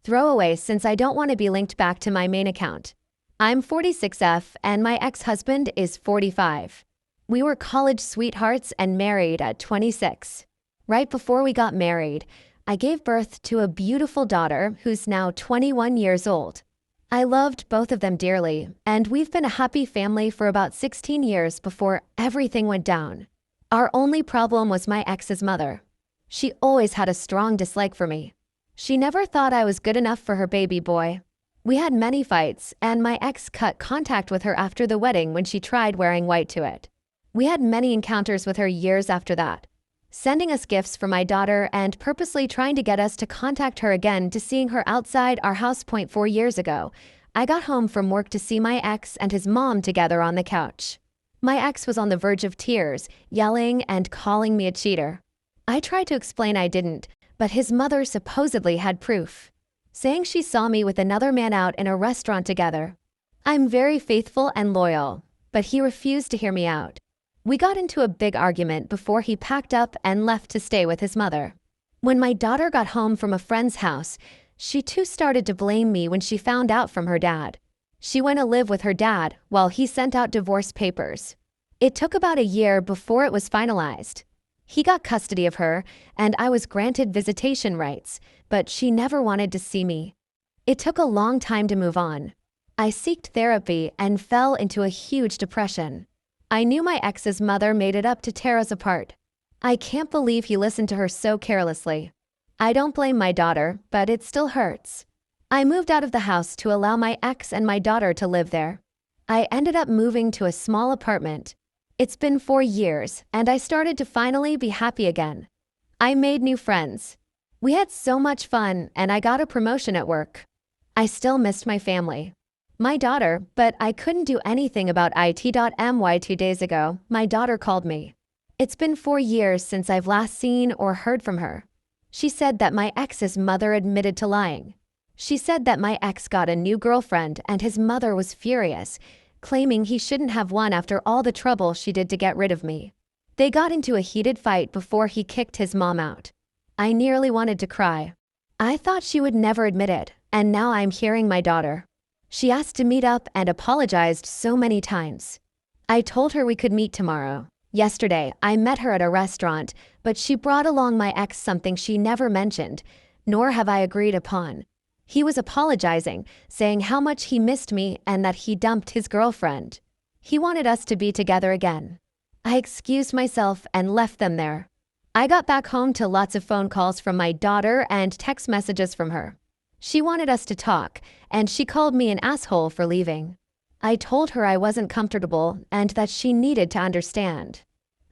Throwaway since I don't want to be linked back to my main account. I'm 46F and my ex-husband is 45. We were college sweethearts and married at 26. Right before we got married, I gave birth to a beautiful daughter who's now 21 years old. I loved both of them dearly, and we've been a happy family for about 16 years before everything went down. Our only problem was my ex's mother. She always had a strong dislike for me. She never thought I was good enough for her baby boy. We had many fights, and my ex cut contact with her after the wedding when she tried wearing white to it. We had many encounters with her years after that, sending us gifts for my daughter and purposely trying to get us to contact her again to seeing her outside our house. 4 years ago, I got home from work to see my ex and his mom together on the couch. My ex was on the verge of tears, yelling and calling me a cheater. I tried to explain I didn't, but his mother supposedly had proof, saying she saw me with another man out in a restaurant together. I'm very faithful and loyal, but he refused to hear me out. We got into a big argument before he packed up and left to stay with his mother. When my daughter got home from a friend's house, she too started to blame me when she found out from her dad. She went to live with her dad while he sent out divorce papers. It took about a year before it was finalized. He got custody of her, and I was granted visitation rights, but she never wanted to see me. It took a long time to move on. I sought therapy and fell into a huge depression. I knew my ex's mother made it up to tear us apart. I can't believe he listened to her so carelessly. I don't blame my daughter, but it still hurts. I moved out of the house to allow my ex and my daughter to live there. I ended up moving to a small apartment. It's been 4 years, and I started to finally be happy again. I made new friends. We had so much fun, and I got a promotion at work. I still missed my family. My daughter, but I couldn't do anything about it. 2 days ago, my daughter called me. It's been 4 years since I've last seen or heard from her. She said that my ex's mother admitted to lying. She said that my ex got a new girlfriend and his mother was furious, claiming he shouldn't have one after all the trouble she did to get rid of me. They got into a heated fight before he kicked his mom out. I nearly wanted to cry. I thought she would never admit it, and now I'm hearing my daughter. She asked to meet up and apologized so many times. I told her we could meet tomorrow. Yesterday, I met her at a restaurant, but she brought along my ex, something she never mentioned, nor have I agreed upon. He was apologizing, saying how much he missed me and that he dumped his girlfriend. He wanted us to be together again. I excused myself and left them there. I got back home to lots of phone calls from my daughter and text messages from her. She wanted us to talk, and she called me an asshole for leaving. I told her I wasn't comfortable and that she needed to understand.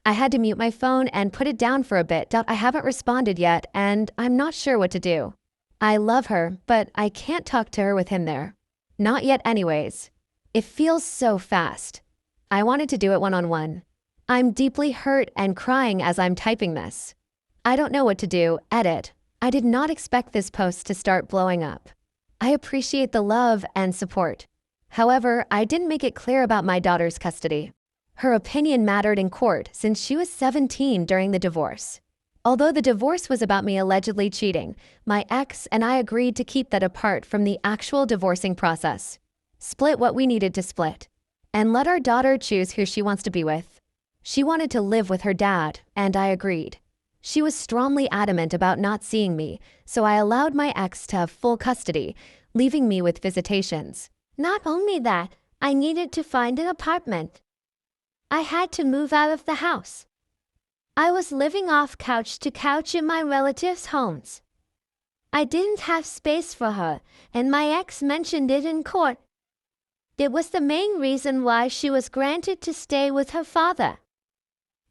I had to mute my phone and put it down for a bit. I haven't responded yet, and I'm not sure what to do. I love her, but I can't talk to her with him there. Not yet anyways. It feels so fast. I wanted to do it one-on-one. I'm deeply hurt and crying as I'm typing this. I don't know what to do. Edit. I did not expect this post to start blowing up. I appreciate the love and support. However, I didn't make it clear about my daughter's custody. Her opinion mattered in court since she was 17 during the divorce. Although the divorce was about me allegedly cheating, my ex and I agreed to keep that apart from the actual divorcing process. Split what we needed to split. And let our daughter choose who she wants to be with. She wanted to live with her dad, and I agreed. She was strongly adamant about not seeing me, so I allowed my ex to have full custody, leaving me with visitations. Not only that, I needed to find an apartment. I had to move out of the house. I was living off couch to couch in my relatives' homes. I didn't have space for her, and my ex mentioned it in court. It was the main reason why she was granted to stay with her father.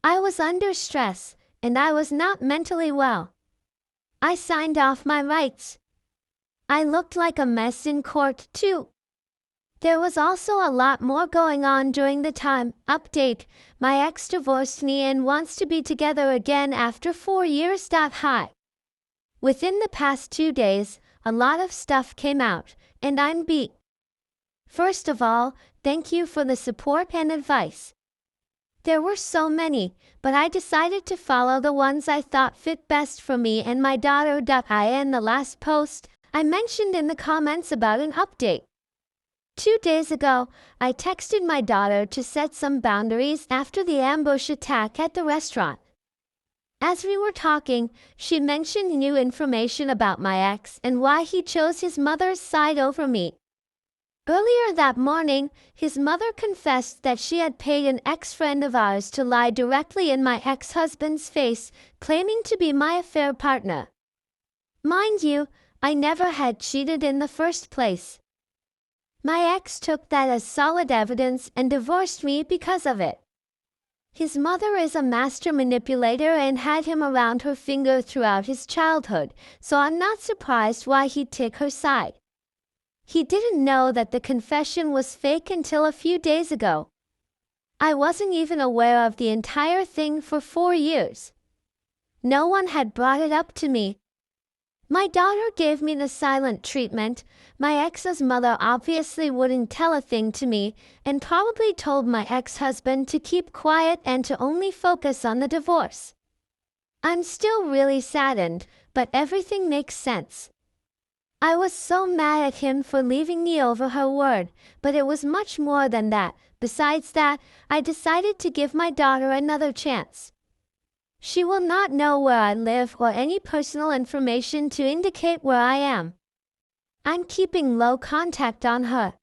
I was under stress, and I was not mentally well. I signed off my rights. I looked like a mess in court, too. There was also a lot more going on during the time. Update: my ex divorced me and wants to be together again after 4 years. Hi. Within the past 2 days, a lot of stuff came out, and I'm beat. First of all, thank you for the support and advice. There were so many, but I decided to follow the ones I thought fit best for me and my daughter. In the last post, I mentioned in the comments about an update. 2 days ago, I texted my daughter to set some boundaries after the ambush attack at the restaurant. As we were talking, she mentioned new information about my ex and why he chose his mother's side over me. Earlier that morning, his mother confessed that she had paid an ex-friend of ours to lie directly in my ex-husband's face, claiming to be my affair partner. Mind you, I never had cheated in the first place. My ex took that as solid evidence and divorced me because of it. His mother is a master manipulator and had him around her finger throughout his childhood, so I'm not surprised why he'd take her side. He didn't know that the confession was fake until a few days ago. I wasn't even aware of the entire thing for 4 years. No one had brought it up to me. My daughter gave me the silent treatment. My ex's mother obviously wouldn't tell a thing to me and probably told my ex-husband to keep quiet and to only focus on the divorce. I'm still really saddened, but everything makes sense. I was so mad at him for leaving me over her word, but it was much more than that. Besides that, I decided to give my daughter another chance. She will not know where I live or any personal information to indicate where I am. I'm keeping low contact on her.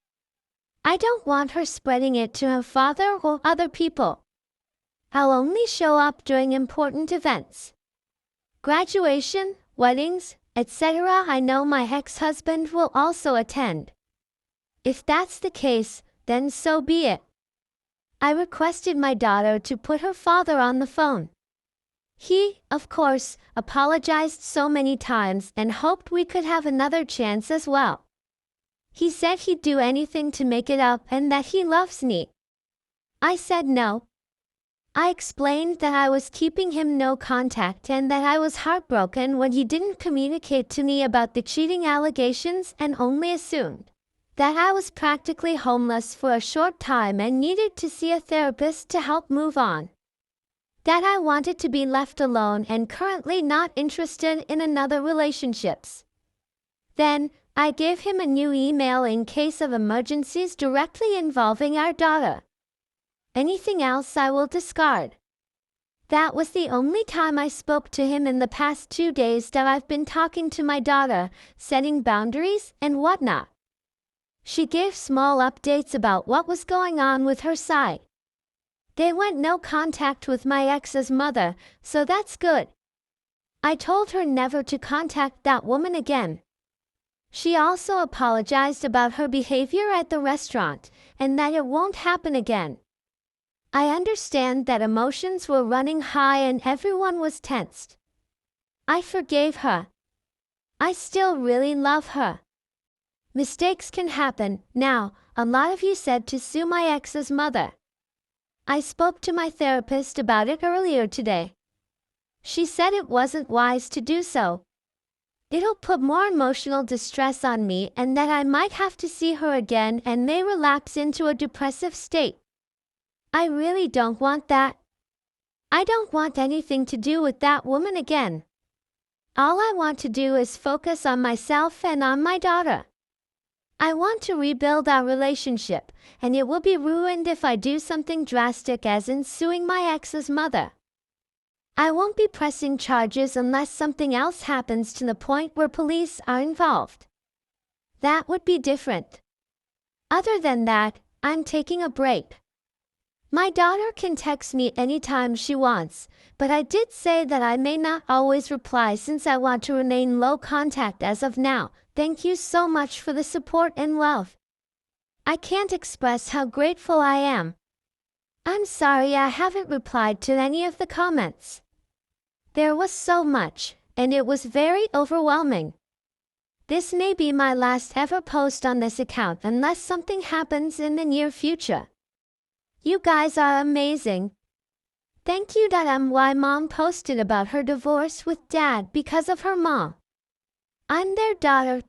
I don't want her spreading it to her father or other people. I'll only show up during important events. Graduation, weddings, etc. I know my ex-husband will also attend. If that's the case, then so be it. I requested my daughter to put her father on the phone. He, of course, apologized so many times and hoped we could have another chance as well. He said he'd do anything to make it up and that he loves me. I said no. I explained that I was keeping him no contact and that I was heartbroken when he didn't communicate to me about the cheating allegations and only assumed that I was practically homeless for a short time and needed to see a therapist to help move on. That I wanted to be left alone and currently not interested in another relationships. Then, I gave him a new email in case of emergencies directly involving our daughter. Anything else I will discard. That was the only time I spoke to him in the past 2 days that I've been talking to my daughter, setting boundaries and whatnot. She gave small updates about what was going on with her side. They went no contact with my ex's mother, so that's good. I told her never to contact that woman again. She also apologized about her behavior at the restaurant, and that it won't happen again. I understand that emotions were running high and everyone was tensed. I forgave her. I still really love her. Mistakes can happen. Now, a lot of you said to sue my ex's mother. I spoke to my therapist about it earlier today. She said it wasn't wise to do so. It'll put more emotional distress on me and that I might have to see her again and may relapse into a depressive state. I really don't want that. I don't want anything to do with that woman again. All I want to do is focus on myself and on my daughter. I want to rebuild our relationship, and it will be ruined if I do something drastic as in suing my ex's mother. I won't be pressing charges unless something else happens to the point where police are involved. That would be different. Other than that, I'm taking a break. My daughter can text me anytime she wants, but I did say that I may not always reply since I want to remain low contact as of now. Thank you so much for the support and love. I can't express how grateful I am. I'm sorry I haven't replied to any of the comments. There was so much, and it was very overwhelming. This may be my last ever post on this account unless something happens in the near future. You guys are amazing. Thank you. My mom posted about her divorce with dad because of her mom. I'm their daughter.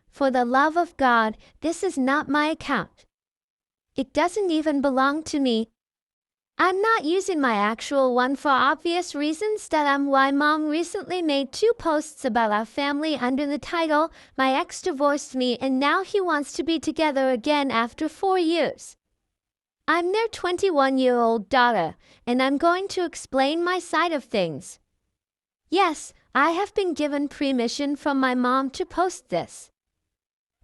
For the love of God, this is not my account. It doesn't even belong to me. I'm not using my actual one for obvious reasons. Why Mom recently made 2 posts about our family under the title, "My ex divorced me and now he wants to be together again after 4 years." I'm their 21-year-old daughter, and I'm going to explain my side of things. Yes, I have been given permission from my mom to post this.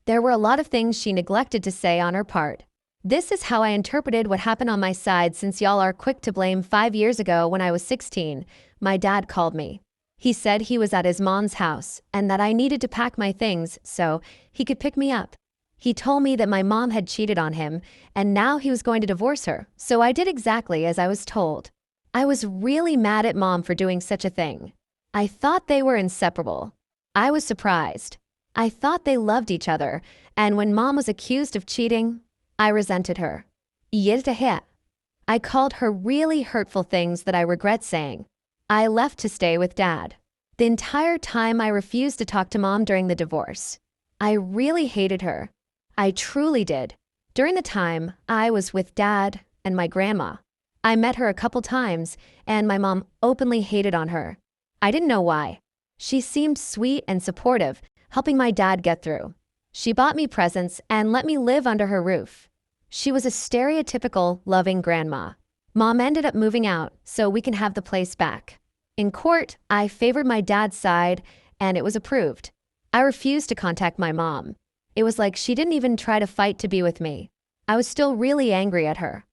There were a lot of things she neglected to say on her part. This is how I interpreted what happened on my side, since y'all are quick to blame. 5 years ago, when I was 16, my dad called me. He said he was at his mom's house and that I needed to pack my things so he could pick me up. He told me that my mom had cheated on him and now he was going to divorce her, so I did exactly as I was told. I was really mad at Mom for doing such a thing. I thought they were inseparable. I was surprised. I thought they loved each other, and when Mom was accused of cheating, I resented her. I called her really hurtful things that I regret saying. I left to stay with Dad. The entire time I refused to talk to Mom during the divorce. I really hated her. I truly did. During the time, I was with Dad and my grandma. I met her a couple times, and my mom openly hated on her. I didn't know why. She seemed sweet and supportive, helping my dad get through. She bought me presents and let me live under her roof. She was a stereotypical, loving grandma. Mom ended up moving out so we can have the place back. In court, I favored my dad's side, and it was approved. I refused to contact my mom. It was like she didn't even try to fight to be with me. I was still really angry at her.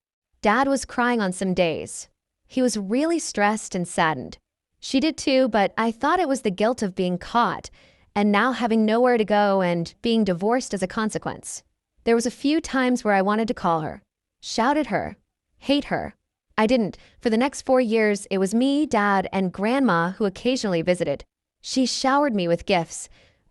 Dad was crying on some days. He was really stressed and saddened. She did too, but I thought it was the guilt of being caught and now having nowhere to go and being divorced as a consequence. There was a few times where I wanted to call her, shout at her, hate her. I didn't. For the next 4 years, it was me, Dad, and Grandma who occasionally visited. She showered me with gifts,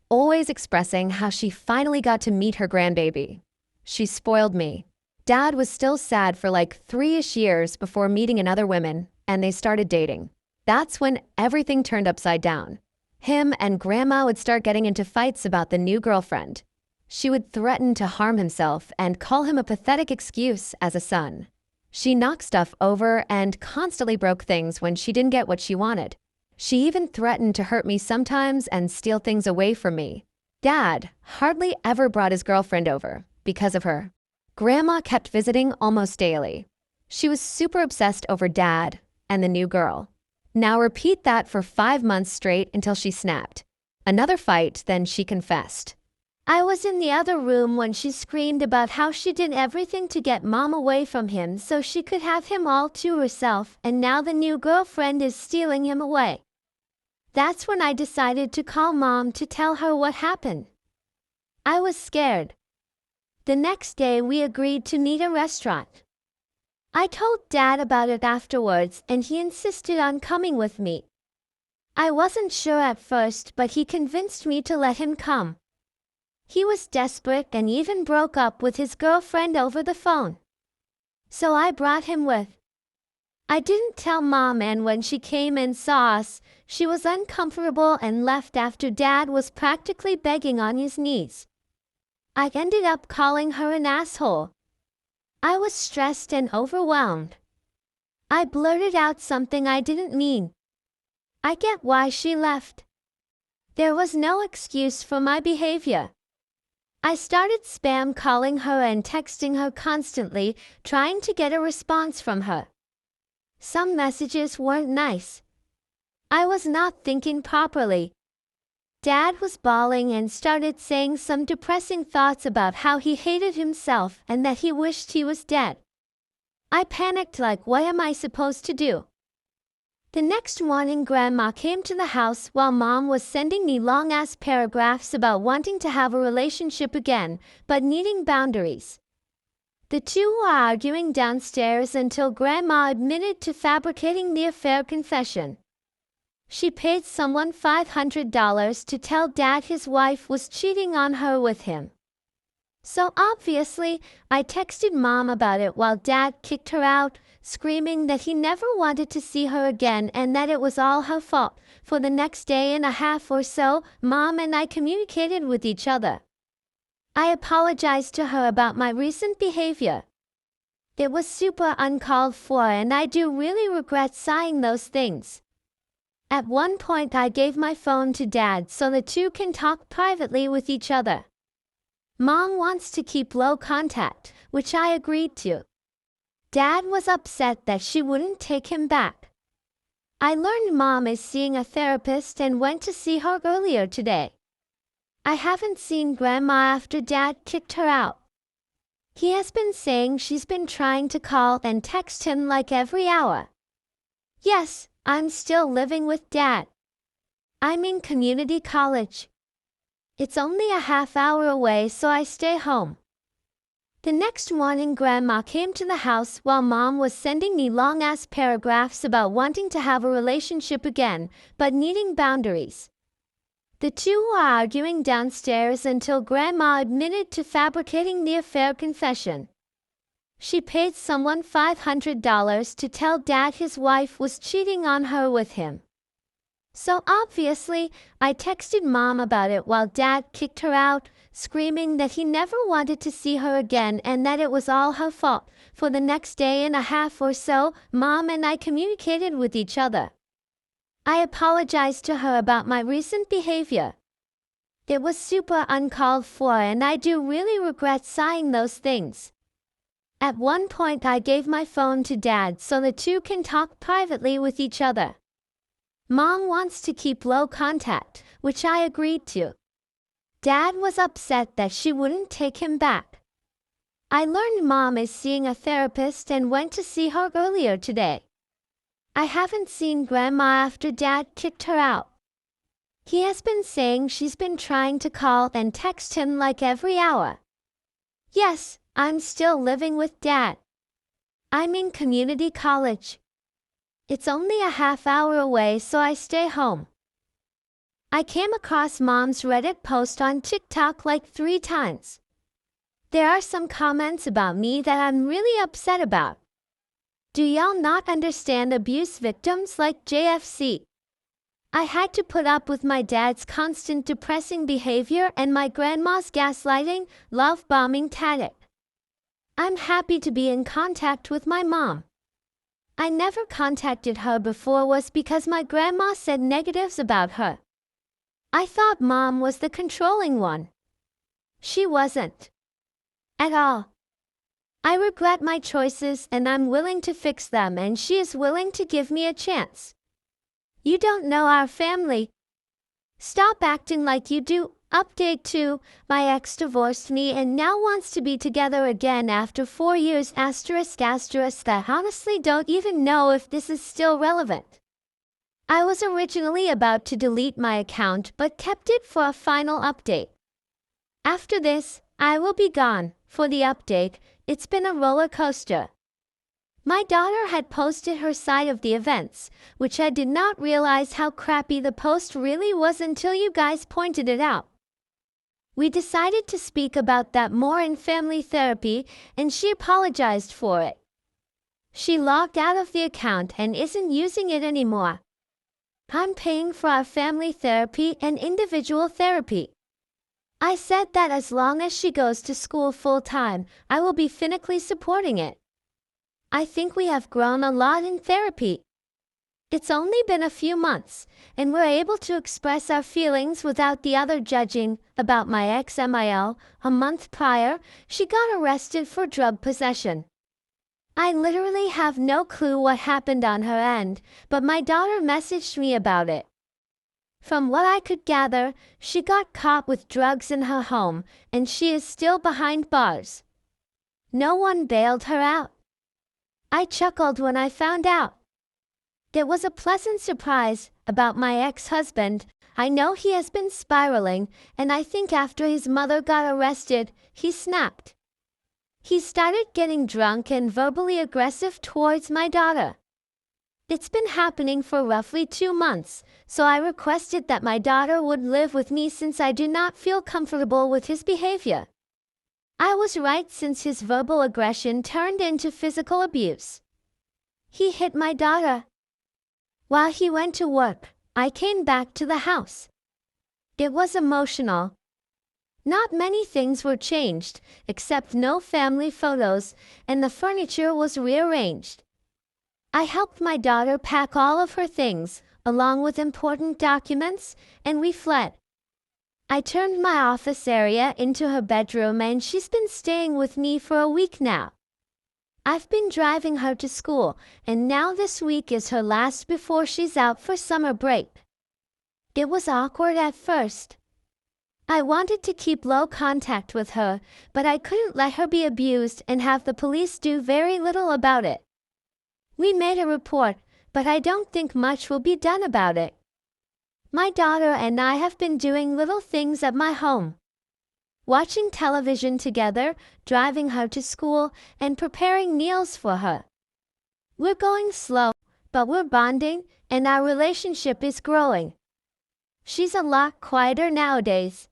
always expressing how she finally got to meet her grandbaby. She spoiled me. Dad was still sad for like 3-ish years before meeting another woman, and they started dating. That's when everything turned upside down. Him and Grandma would start getting into fights about the new girlfriend. She would threaten to harm himself and call him a pathetic excuse as a son. She knocked stuff over and constantly broke things when she didn't get what she wanted. She even threatened to hurt me sometimes and steal things away from me. Dad hardly ever brought his girlfriend over because of her. Grandma kept visiting almost daily. She was super obsessed over Dad and the new girl. Now repeat that for 5 months straight until she snapped. Another fight, then she confessed. I was in the other room when she screamed about how she did everything to get Mom away from him so she could have him all to herself, and now the new girlfriend is stealing him away. That's when I decided to call Mom to tell her what happened. I was scared. The next day we agreed to meet at a restaurant. I told Dad about it afterwards and he insisted on coming with me. I wasn't sure at first, but he convinced me to let him come. He was desperate and even broke up with his girlfriend over the phone. So I brought him with. I didn't tell Mom, and when she came and saw us, she was uncomfortable and left after Dad was practically begging on his knees. I ended up calling her an asshole. I was stressed and overwhelmed. I blurted out something I didn't mean. I get why she left. There was no excuse for my behavior. I started spam calling her and texting her constantly, trying to get a response from her. Some messages weren't nice. I was not thinking properly. Dad was bawling and started saying some depressing thoughts about how he hated himself and that he wished he was dead. I panicked, like, what am I supposed to do? The next morning, Grandma came to the house while Mom was sending me long-ass paragraphs about wanting to have a relationship again, but needing boundaries. The two were arguing downstairs until Grandma admitted to fabricating the affair confession. She paid someone $500 to tell Dad his wife was cheating on her with him. So obviously, I texted Mom about it while Dad kicked her out, screaming that he never wanted to see her again and that it was all her fault. For the next day and a half or so, Mom and I communicated with each other. I apologized to her about my recent behavior. It was super uncalled for, and I do really regret saying those things. At one point I gave my phone to Dad so the two can talk privately with each other. Mom wants to keep low contact, which I agreed to. Dad was upset that she wouldn't take him back. I learned Mom is seeing a therapist and went to see her earlier today. I haven't seen Grandma after Dad kicked her out. He has been saying she's been trying to call and text him like every hour. Yes, I'm still living with Dad. I'm in community college. It's only a half hour away, so I stay home. The next morning, Grandma came to the house while Mom was sending me long-ass paragraphs about wanting to have a relationship again, but needing boundaries. The two were arguing downstairs until Grandma admitted to fabricating the affair confession. She paid someone $500 to tell Dad his wife was cheating on her with him. So obviously, I texted Mom about it while Dad kicked her out, screaming that he never wanted to see her again and that it was all her fault. For the next day and a half or so, Mom and I communicated with each other. I apologized to her about my recent behavior. It was super uncalled for, and I do really regret saying those things. At one point I gave my phone to Dad so the two can talk privately with each other. Mom wants to keep low contact, which I agreed to. Dad was upset that she wouldn't take him back. I learned Mom is seeing a therapist and went to see her earlier today. I haven't seen Grandma after Dad kicked her out. He has been saying she's been trying to call and text him like every hour. Yes, I'm still living with Dad. I'm in community college. It's only a half hour away, so I stay home. I came across Mom's Reddit post on TikTok like 3 times. There are some comments about me that I'm really upset about. Do y'all not understand abuse victims like JFC? I had to put up with my dad's constant depressing behavior and my grandma's gaslighting, love-bombing tactic. I'm happy to be in contact with my mom. I never contacted her before was because my grandma said negatives about her. I thought Mom was the controlling one. She wasn't. At all. I regret my choices and I'm willing to fix them, and she is willing to give me a chance. You don't know our family. Stop acting like you do. Update 2. My ex divorced me and now wants to be together again after 4 years ****. That honestly don't even know if this is still relevant. I was originally about to delete my account but kept it for a final update. After this, I will be gone. For the update, it's been a roller coaster. My daughter had posted her side of the events, which I did not realize how crappy the post really was until you guys pointed it out. We decided to speak about that more in family therapy, and she apologized for it. She logged out of the account and isn't using it anymore. I'm paying for our family therapy and individual therapy. I said that as long as she goes to school full-time, I will be financially supporting it. I think we have grown a lot in therapy. It's only been a few months, and we're able to express our feelings without the other judging. About my ex Mil, a month prior, she got arrested for drug possession. I literally have no clue what happened on her end, but my daughter messaged me about it. From what I could gather, she got caught with drugs in her home, and she is still behind bars. No one bailed her out. I chuckled when I found out. It was a pleasant surprise. About my ex-husband, I know he has been spiraling, and I think after his mother got arrested, he snapped. He started getting drunk and verbally aggressive towards my daughter. It's been happening for roughly 2 months, so I requested that my daughter would live with me since I do not feel comfortable with his behavior. I was right, since his verbal aggression turned into physical abuse. He hit my daughter. While he went to work, I came back to the house. It was emotional. Not many things were changed, except no family photos, and the furniture was rearranged. I helped my daughter pack all of her things, along with important documents, and we fled. I turned my office area into her bedroom, and she's been staying with me for a week now. I've been driving her to school, and now this week is her last before she's out for summer break. It was awkward at first. I wanted to keep low contact with her, but I couldn't let her be abused and have the police do very little about it. We made a report, but I don't think much will be done about it. My daughter and I have been doing little things at my home. Watching television together, driving her to school, and preparing meals for her. We're going slow, but we're bonding, and our relationship is growing. She's a lot quieter nowadays.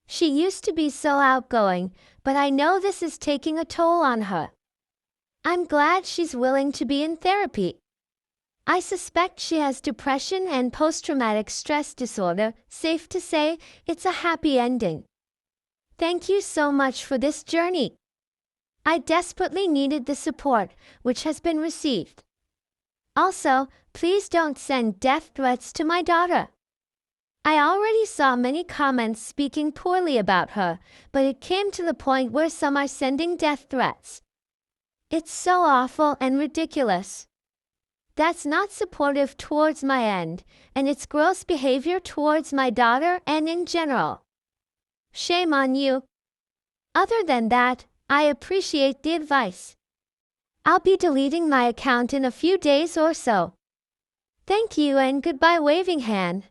She used to be so outgoing, but I know this is taking a toll on her. I'm glad she's willing to be in therapy. I suspect she has depression and post-traumatic stress disorder. Safe to say, it's a happy ending. Thank you so much for this journey. I desperately needed the support, which has been received. Also, please don't send death threats to my daughter. I already saw many comments speaking poorly about her, but it came to the point where some are sending death threats. It's so awful and ridiculous. That's not supportive towards my end, and it's gross behavior towards my daughter and in general. Shame on you. Other than that, I appreciate the advice. I'll be deleting my account in a few days or so. Thank you and goodbye, waving hand.